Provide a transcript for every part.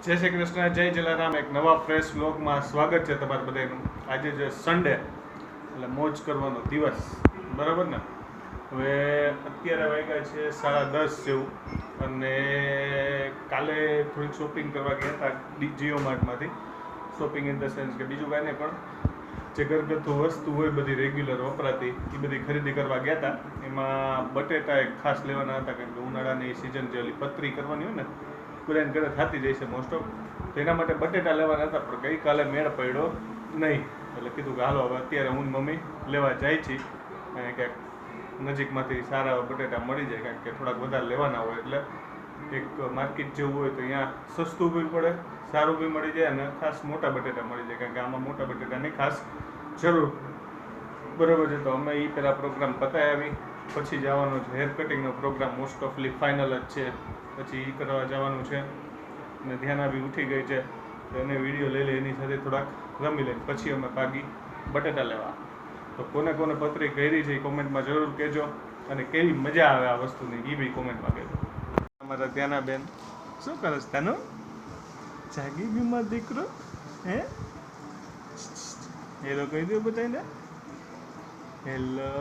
જય શ્રી કૃષ્ણ, જય જલારામ. એક નવા ફ્રેશ વ્લોગમાં સ્વાગત છે તમારું બધાનું. આજે જે સન્ડે એટલે મોજ કરવાનો દિવસ, બરાબર ને? હવે અત્યારે વાગ્યા છે 10:30 જેવું, અને કાલે થોડીક શોપિંગ કરવા ગયા હતા જીઓ માર્ટમાંથી. શોપિંગ ઇન ધ સેન્સ કે બીજું કાંઈ નહીં, પણ જે ઘરગથ્થુ વસ્તુ હોય બધી રેગ્યુલર વપરાતી એ બધી ખરીદી કરવા ગયા હતા. એમાં બટેટા એક ખાસ લેવાના હતા, કારણ કે ઉનાળાની સિઝન જે ઓલી પતરી કરવાની હોય ને બધાને ઘરે થતી જાય છે મોસ્ટ ઓફ, તો એના માટે બટેટા લેવાના હતા. પણ ગઈકાલે મેળ પડ્યો નહીં, એટલે કીધું કે હાલો હવે અત્યારે હું મમ્મી લેવા જાય છે, ક્યાંક નજીકમાંથી સારા બટેટા મળી જાય, કારણ કે થોડાક વધારે લેવાના હોય. એટલે એક માર્કેટ જેવું હોય તો અહીંયા સસ્તું બી પડે, સારું બી મળી જાય, અને ખાસ મોટા બટેટા મળી જાય, કારણ કે આમાં મોટા બટેટાની ખાસ જરૂર, બરાબર છે. તો અમે એ પહેલાં પ્રોગ્રામ પતાવી આવી, પછી જવાનો છે હેર કટિંગનો પ્રોગ્રામ, મોસ્ટ ઓફલી ફાઇનલ જ છે. પછી એ કરવા જવાનું છે, અને ધ્યાના બી ઉઠી ગઈ છે, તો એને વિડીયો લઈ લે, એની સાથે થોડાક રમી લઈને પછી અમે ભાગી બટેટા લેવા. તો કોને કોને પતરી કરી છે એ કોમેન્ટમાં જરૂર કહેજો, અને કેવી મજા આવે આ વસ્તુની એ બી કોમેન્ટમાં કહેજો. અમારા ત્યાંના બેન શું કરે છે? તાનો જાગી બીમાર દીકરો હે? હેલો કહી દો બધાને. હેલો,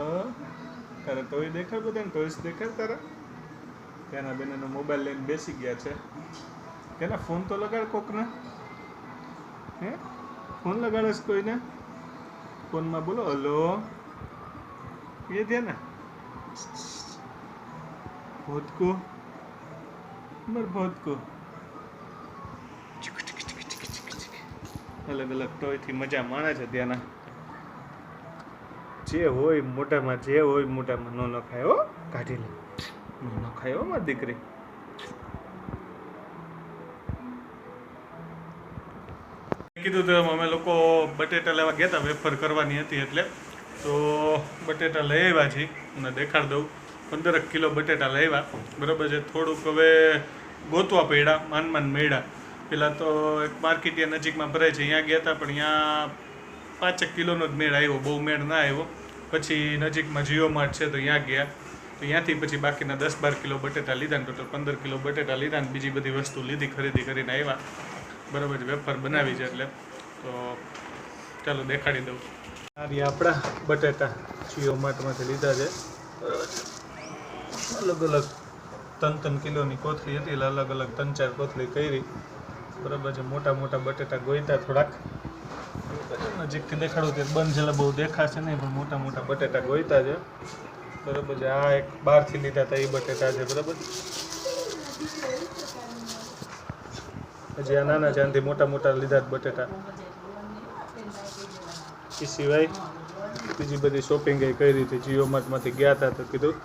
તારે તોય દેખાડ બધાને, તોય દેખાડ તારા. ત્યાંના બેનનો મોબાઈલ લઈને બેસી ગયા છે. કેના ફોન તો લગાડ કોકને, હે? ફોન લગાડે છે કોઈને? ફોનમાં બોલો હલો એ ધ્યાન ને ભોતકો મર ભોતકો. અલગ અલગ ટોયથી મજા માણે છે ત્યાંના. જે હોય મોઢામાં, જે હોય મોઢામાં ન નખાય હો, કાઢી લે, ન નખાય હો મારી દીકરી. કીધું તો અમે લોકો બટેટા લેવા ગયા હતા, વેફર કરવાની હતી એટલે. તો બટેટા લઈ આવ્યા છીએ, અને દેખાડ દઉં. 15 કિલો બટેટા લઈ આવ્યા, બરાબર છે. થોડુંક હવે ગોતવા પડ્યા, માન મળ્યા. પહેલાં તો એક માર્કેટિયા નજીકમાં ભરાય છે, અહીંયા ગયા હતા, પણ અહીંયા 5 કિલોનો જ મેળ આવ્યો, બહુ મેળ ના આવ્યો. પછી નજીકમાં જીઓ માર્ટ છે તો અહીંયા ગયા, તો ત્યાંથી પછી બાકીના 10-12 કિલો બટેટા લીધા, ને ટોટલ 15 કિલો બટેટા લીધા, ને બીજી બધી વસ્તુ લીધી, ખરીદી કરીને આવ્યા, બરાબર છે. વેફર બનાવી છે એટલે. તો ચાલો દેખાડી દઉં. આ રહ્યા આપણા બટેટા જીઓ માર્ટમાંથી લીધા છે, બરાબર છે. અલગ અલગ 3-3 કિલોની કોથળી હતી, એટલે અલગ અલગ 3-4 કોથળી કરી, બરાબર છે. મોટા મોટા બટેટા ગોઈતા થોડાક, નજીકથી દેખાડું તે બંધ જેલા બહુ દેખાશે નહીં, પણ મોટા મોટા બટેટા ગોઈતા છે, બરાબર છે. આ એક બહારથી લીધા હતા એ બટેટા છે, બરાબર. હજી આ નાના છે, આનાથી મોટા મોટા લીધા બટેટા. એ સિવાય બીજી બધી શોપિંગ એ કરી હતી. જીઓ માર્ટમાંથી ગયા હતા તો કીધું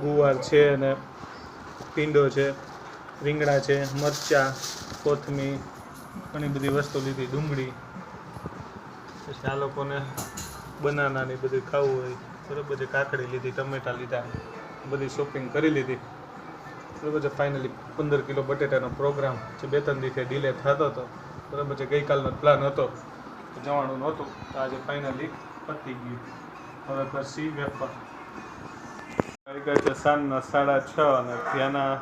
ગુવાર છે, અને પીંડો છે, રીંગણા છે, મરચાં, કોથમીર, ઘણી બધી વસ્તુ લીધી, ડુંગળી. પછી આ લોકોને બનાનાની બધી ખાવું હોય, બરાબર છે. કાકડી લીધી, ટમેટા લીધા, બધી શોપિંગ કરી લીધી, બરાબર છે. ફાઇનલી 15 કિલો બટેટાનો પ્રોગ્રામ જે 2-3 દિવસે ડિલે થતો હતો, બરાબર છે. ગઈકાલનો પ્લાન હતો તો જવાનું નહોતું, તો આજે ફાઇનલી પતી ગયું. હવે પછી વેફર વાગ્યા છે સાંજના 6:30, અને ત્યાંના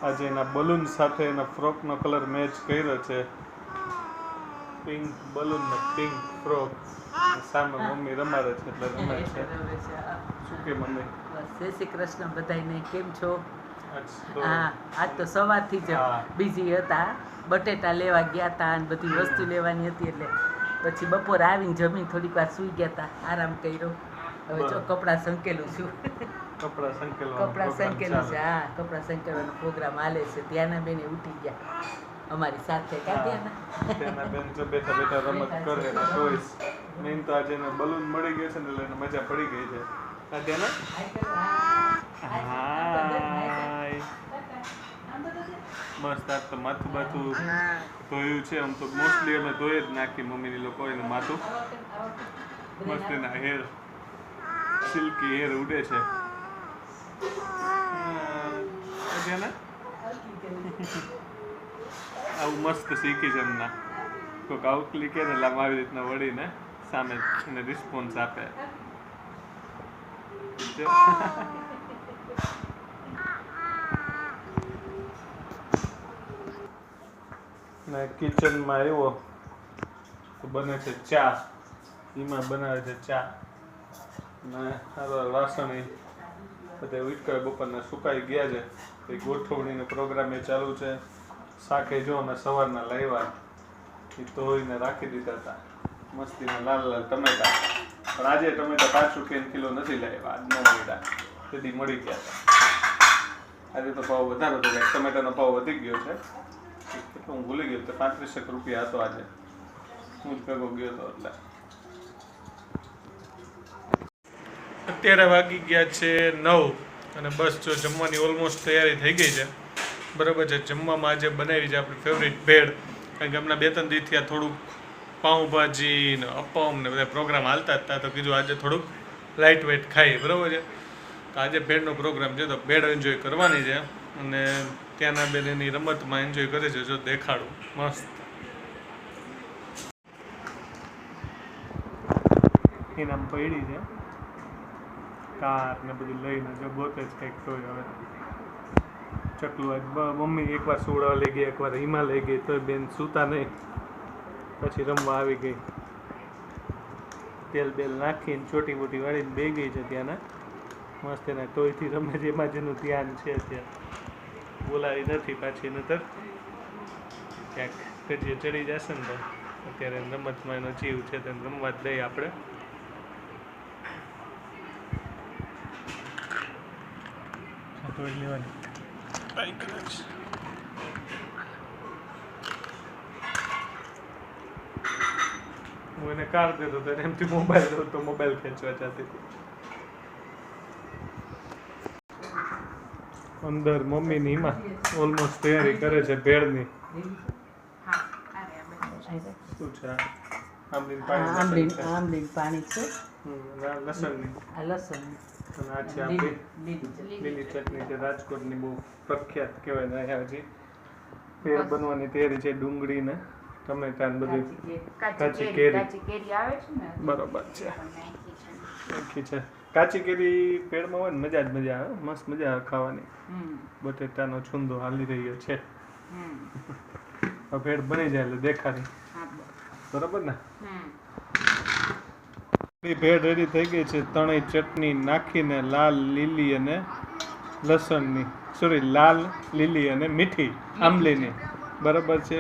આજે એના બલૂન સાથે એના ફ્રોકનો કલર મેચ કર્યો છે, પિંક બલૂન ને પિંક ફ્રોક. સામે મમ્મી રમાડે છે, એટલે રમે છે. શું કે મમ્મી? જય શ્રી કૃષ્ણ બધાને, કેમ છો? આજ હા, આજ તો સવારથી જ બીજી હતા, બટેટા લેવા ગયા હતા અને બધી વસ્તુ લેવાની હતી, એટલે પછી બપોર આવીને જમીન થોડીક વાર સૂઈ ગયા હતા, આરામ કર્યો. હવે જો કપડાં સંકેલું છું. કપડાં સંકેલવાનું છે. હા, કપડાં સંકેલવાનો પ્રોગ્રામ હાલે છે. ત્યાંના બેને ઉઠી ગયા અમારી સાથે. ત્યાંના બેન જો બેઠા બેઠા રમત કરે ને ટોયસ. મેઇન તો આજે એને બલૂન મળી ગયો છે ને, એટલે એને મજા પડી ગઈ છે. આ ત્યાંના મસ્ત. આજ તો માથું બાથું ધોયું છે. આમ તો મોસ્ટલી અમે ધોઈ જ નાખી મમ્મીની લોકો, એનું માથું મસ્ત, એના હેર સિલ્કી હેર ઉડે છે. આવું મસ્ત શીખી છે એમના. કોઈક આઉટલી કે ને એટલે આવી રીતના વળીને સામે એને રિસ્પોન્સ આપે. ને કિચનમાં આવ્યો તો બને છે ચા. એમાં બનાવે છે ચા ને વાસણ બધા ઉટકા બપોરના સુકાઈ ગયા છે. એ ગોઠવણીનો પ્રોગ્રામ એ ચાલુ છે. શાકે જો અમે સવારના લાવ્યા એ ધોઈને રાખી દીધા હતા મસ્તીના લાલ લાલ ટમેટા. પણ આજે ટમેટા 5 રૂપિયાનો કિલો નથી લાવ્યા. આજ ન મળ્યા, તેથી મળી ગયા હતા. આજે તો ભાવ વધારો હતો, ટમેટાનો ભાવ વધી ગયો છે. કેટલો હું ભૂલી ગયો, 35 રૂપિયા હતો આજે. હું જ ભેગો ગયો હતો એટલે. અત્યારે વાગી ગયા છે 9 અને બસ જો જમવાની ઓલમોસ્ટ તૈયારી થઈ ગઈ છે. બરાબર છે. જમવામાં આજે બનાવી છે આપણી ફેવરિટ ભેળ. કારણ કે હમણાં 2-3 દિવસથી આ થોડુંક પાઉંભાજી ને અપમ ને બધા પ્રોગ્રામ હાલતા હતા, તો કીધું આજે થોડુંક લાઇટ વેઇટ ખાઈએ. બરાબર છે. તો આજે ભેળનો પ્રોગ્રામ છે, તો ભેળ એન્જોય કરવાની છે. અને ત્યાંના બેન એની રમતમાં એન્જોય કરે છે. જો દેખાડું મસ્ત એનામ પડી છે કાર ને બધી લઈને જો ગોતે જ કંઈક તોય. હવે ચકલું આજ મમ્મી એકવાર સુવડાવવા લઈ ગઈ, એકવાર હિમા લઈ ગઈ, તોય બેન સૂતા નહીં. પછી રમવા આવી ગઈ, તેલ બેલ નાખીને ચોટી બોટી વાળીને બે ગઈ છે ત્યાંના મસ્ત. એના તોયથી રમે છે, એમાં જેનું ધ્યાન છે ત્યાં. બોલાવી નથી પાછી, નતર ક્યાંક કડીએ ચડી જશે ને. તો અત્યારે રમતમાં એનો જીવ છે, તેને રમવા જ દઈએ આપણે. તોય લેવાની હું એને કાર દેતો હતો, એમથી મોબાઈલ દો તો મોબાઈલ ખેંચવા જતી હતી. અંદર મમ્મી ની માં ઓલમોસ્ટ તૈયારી કરે છે ભેળની. શું છે? આંબલીનું પાણી છે. લસણની. લસણ અને આ છે આપણી લીલી ચટણી છે, રાજકોટની બહુ પ્રખ્યાત કહેવાય ને. અહીંયા હજી ભેળ બનવાની તૈયારી છે. ડુંગળી ને ટમેટા ને બધી કાચી કેરી આવે છે ને, બરોબર છે. નાખી છે કાચી કેરી ભેળમાં હોય ને મજા જ મજા આવે. મસ્ત મજા આવે ખાવાની. બટેટાનો છુંદો હાલી રહ્યો છે. ભેળ બની જાય એટલે દેખાડી. બરોબર ને? ભેળ રેડી થઈ ગઈ છે. તણી ચટણી નાખીને લાલ લીલી અને લસણની, લાલ લીલી અને મીઠી આંબલીની. બરાબર છે.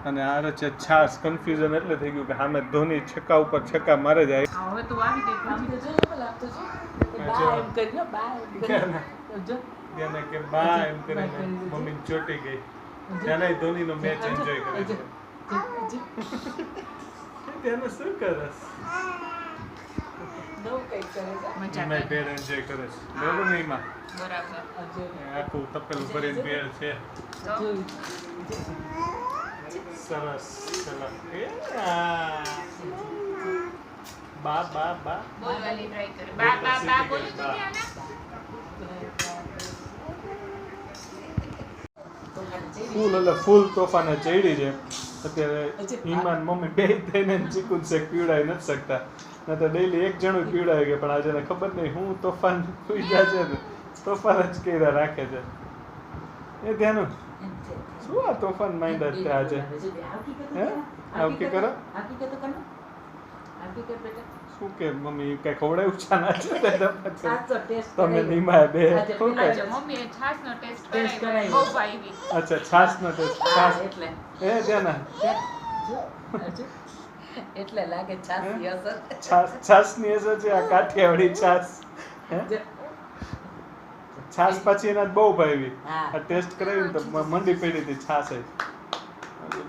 અને આ છે છાશ. કન્ફ્યુઝન એટલે થઈ ગયું કે સામે ધોની છક્કા ઉપર છક્કા મારે જાય. કે બા એમ કરીને મમ્મી ચોટી ગઈ. ત્યાંના ધોનીનો મેચ એન્જોય કરે છે. ત્યાંનું શું કરસ? ભેળ એન્જોય કરે છે. બરોબર ને? એમાં આખું તપેલું ભરીને ભેળ છે. સરસ. ચલો બા બા બા બોલવાની ટ્રાય કરે. બા બા બા બોલું તો ફૂલ તોફાને ચડી છે અત્યારે. ઈમાન મમ્મી બે થઈને ચીકુ શેક પીવડાવી નથી શકતા. ન તો ડેઈલી એક જણું પીવડાવી ગયો, પણ આજે ખબર નહીં હું તોફાન સુઈ જાય છે ને તોફાન જ કર્યા રાખે છે. એ ત્યાંનું શું આ તોફાન માઇન્ડ જ છે આજે? હે આવકી કરો શું કે મમ્મી કઈ ખવડાવ્યું છે ના છે તમે નીમાય બે મમ્મીએ છાશનો ટેસ્ટ કરાવ્યો. બહુ ભાવી. અચ્છા છાશનો ટેસ્ટ. છાશ એટલે એ ત્યાંના એટલે લાગે છાશની અસર. છાશની અસર છે. આ કાઠિયાવાડી છાશ. છાશ પછી એના બહુ ભાવી. આ ટેસ્ટ કરાવ્યું તો મંડી પડી હતી છાશ જ.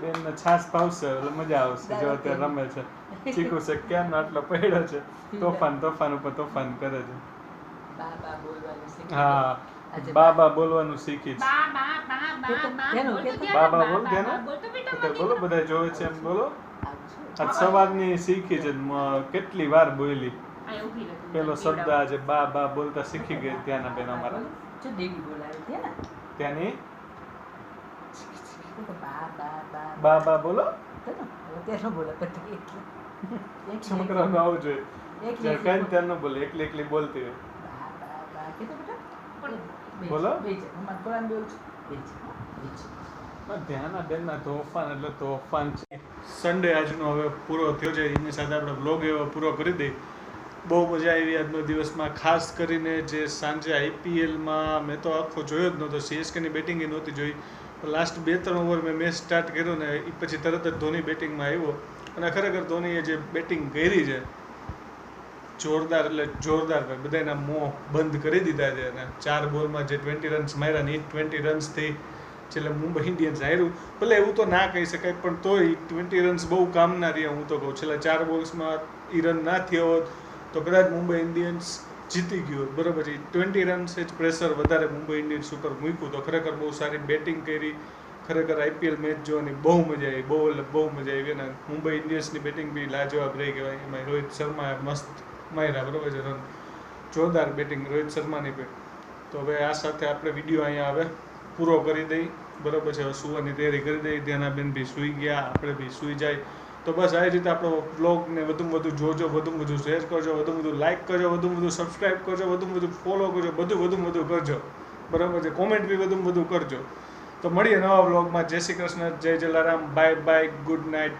બેન ને છાશ ભાવશે એટલે મજા આવશે. જો અત્યારે રમે છે. ચીકુ છે ક્યાંનો આટલો પડ્યો છે. તોફાન ઉપર તોફાન કરે છે. હા બાબા બોલવાનું શીખી છે. બાબા બોલ ત્યાંનું બોલો. બધા જોવે છે એમ બોલો. આજ સવારની શીખી છે. કેટલી વાર બોલી. પેલો શબ્દ આજે બા બા બોલતા શીખી ગઈ ત્યાંના બેન અમારા. ત્યાંની બા બા બોલો. છોકરાનું આવું જોઈએ. કઈ ત્યાં ન બોલે, એકલી બોલતી હોય. બોલો. ધ્યાના બેનના તોફાન એટલે તોફાન છે. સન્ડે આજનો હવે પૂરો થયો છે, એની સાથે આપણે બ્લોગ એવો પૂરો કરી દઈ. બહુ મજા આવી આજનો દિવસમાં, ખાસ કરીને જે સાંજે આઈપીએલમાં મેં તો આખો જોયો જ નહોતો, સીએસકેની બેટિંગ એ નહોતી જોઈ. લાસ્ટ 2-3 ઓવર મેં મેચ સ્ટાર્ટ કર્યો ને એ પછી તરત જ ધોની બેટિંગમાં આવ્યો અને ખરેખર ધોનીએ જે બેટિંગ કરી છે જોરદાર, એટલે જોરદાર. બધાના મોં બંધ કરી દીધા છે અને 4 બોલમાં જે 20 રન્સ માર્યા ને એ 20 રન્સથી છેલ્લે મુંબઈ ઇન્ડિયન્સ હાર્યું. ભલે એવું તો ના કહી શકાય, પણ તોય 20 રન્સ બહુ કામના રહ્યા. હું તો કહું છેલ્લા 4 બોલ્સમાં એ રન ના થયો હોત તો કદાચ મુંબઈ ઇન્ડિયન્સ જીતી ગયું હોત. બરાબર છે, 20 રન્સ જ પ્રેશર વધારે મુંબઈ ઇન્ડિયન્સ ઉપર મૂક્યું. તો ખરેખર બહુ સારી બેટિંગ કરી. ખરેખર આઈપીએલ મેચ જોવાની બહુ મજા આવી, બહુ એટલે બહુ મજા આવી. અને મુંબઈ ઇન્ડિયન્સની બેટિંગ બી લાજવાબ રહી કહેવાય. એમાં રોહિત શર્માએ મસ્ત માર્યા, બરાબર છે, રન જોરદાર બેટિંગ રોહિત શર્માની પણ. તો હવે આ સાથે આપણે વિડીયો અહીંયા હવે પૂરો કરી દઈ, બરાબર છે. હવે સુવાની તૈયારી કરી દઈ. ધ્યાનાબેન બી સૂઈ ગયા, આપણે બી સૂઈ જાય. તો બસ આવી રીતે આપણો બ્લોગને વધુમાં વધુ જોજો, વધુમાં વધુ શેર કરજો, વધુમાં વધુ લાઇક કરજો, વધુમાં વધુ સબસ્ક્રાઈબ કરજો, વધુમાં વધુ ફોલો કરજો, બધું વધુમાં વધુ કરજો, બરાબર છે. કોમેન્ટ બી વધુમાં વધુ કરજો. તો મળીએ નવા બ્લોગમાં. જય શ્રી કૃષ્ણ, જય Jalaram, bye bye, good night.